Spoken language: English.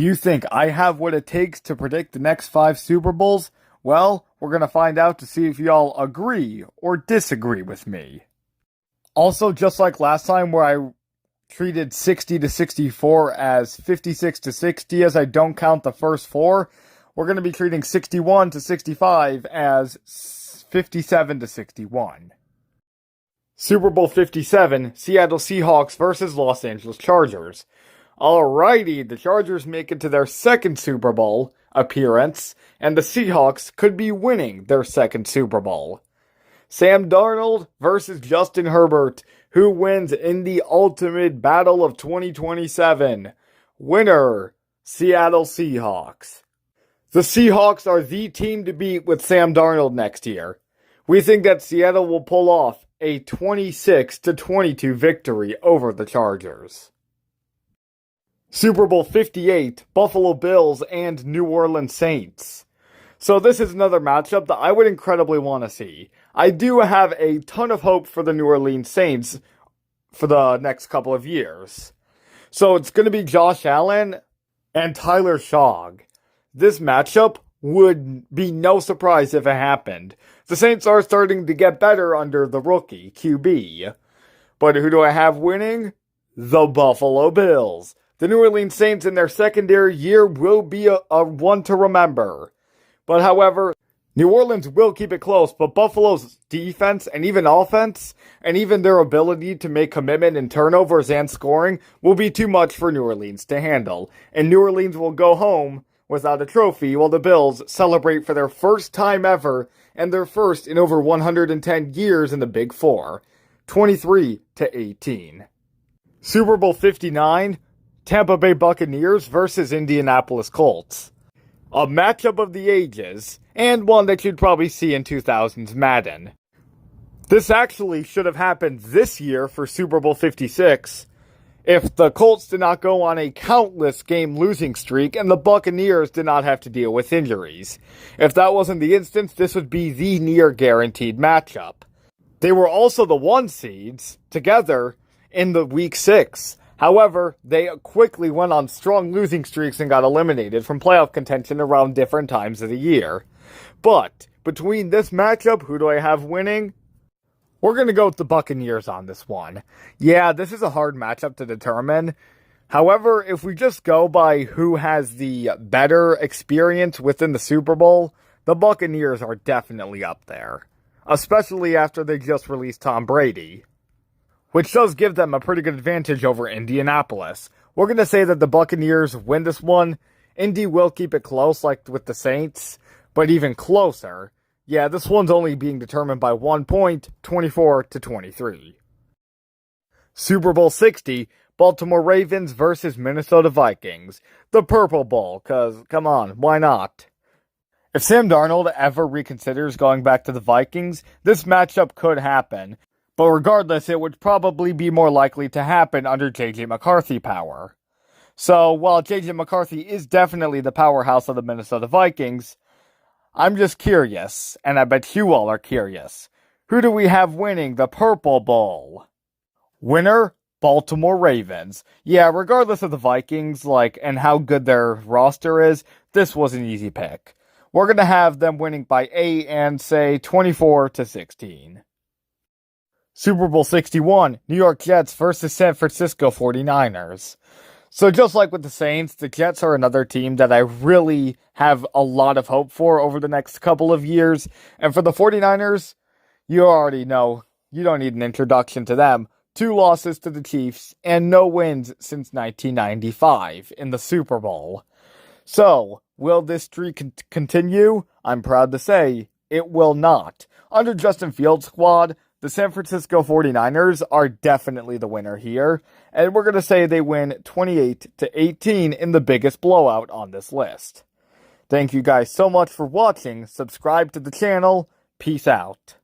you think I have what it takes to predict the next 5 Super Bowls? Well, we're going to find out to see if y'all agree or disagree with me. Also, just like last time where I treated 60 to 64 as 56 to 60 as I don't count the first 4, we're going to be treating 61 to 65 as 57 to 61. Super Bowl 57, Seattle Seahawks versus Los Angeles Chargers. Alrighty, the Chargers make it to their second Super Bowl appearance, and the Seahawks could be winning their second Super Bowl. Sam Darnold versus Justin Herbert, who wins in the ultimate battle of 2027. Winner, Seattle Seahawks. The Seahawks are the team to beat with Sam Darnold next year. We think that Seattle will pull off a 26-22 victory over the Chargers. Super Bowl 58, Buffalo Bills and New Orleans Saints. So this is another matchup that I would incredibly want to see. I do have a ton of hope for the New Orleans Saints for the next couple of years. So it's going to be Josh Allen and Tyler Shogg. This matchup would be no surprise if it happened. The Saints are starting to get better under the rookie QB. But who do I have winning? The Buffalo Bills. The New Orleans Saints in their secondary year will be a one to remember. But however, New Orleans will keep it close, but Buffalo's defense and even offense, and even their ability to make commitment in turnovers and scoring will be too much for New Orleans to handle. And New Orleans will go home without a trophy while the Bills celebrate for their first time ever and their first in over 110 years in the Big Four, 23-18. Super Bowl 59, Tampa Bay Buccaneers versus Indianapolis Colts. A matchup of the ages, and one that you'd probably see in 2000's Madden. This actually should have happened this year for Super Bowl 56, if the Colts did not go on a countless game losing streak and the Buccaneers did not have to deal with injuries. If that wasn't the instance, this would be the near guaranteed matchup. They were also the 1 seeds together in the Week 6. However, they quickly went on strong losing streaks and got eliminated from playoff contention around different times of the year. But between this matchup, who do I have winning? We're going to go with the Buccaneers on this one. Yeah, this is a hard matchup to determine. However, if we just go by who has the better experience within the Super Bowl, the Buccaneers are definitely up there. Especially after they just released Tom Brady, which does give them a pretty good advantage over Indianapolis. We're going to say that the Buccaneers win this one. Indy will keep it close like with the Saints, but even closer. Yeah, this one's only being determined by 1 point, 24-23. Super Bowl 60, Baltimore Ravens versus Minnesota Vikings. The Purple Bowl, cause come on, why not? If Sam Darnold ever reconsiders going back to the Vikings, this matchup could happen. But regardless, it would probably be more likely to happen under J.J. McCarthy power. So, while J.J. McCarthy is definitely the powerhouse of the Minnesota Vikings, I'm just curious, and I bet you all are curious. Who do we have winning the Purple Bowl? Winner, Baltimore Ravens. Yeah, regardless of the Vikings, and how good their roster is, this was an easy pick. We're going to have them winning by 8 and say 24-16. Super Bowl 61, New York Jets versus San Francisco 49ers. So just like with the Saints, the Jets are another team that I really have a lot of hope for over the next couple of years. And for the 49ers, you already know, you don't need an introduction to them. 2 losses to the Chiefs and no wins since 1995 in the Super Bowl. So, will this streak continue? I'm proud to say it will not. Under Justin Fields' squad, the San Francisco 49ers are definitely the winner here, and we're going to say they win 28-18 in the biggest blowout on this list. Thank you guys so much for watching. Subscribe to the channel. Peace out.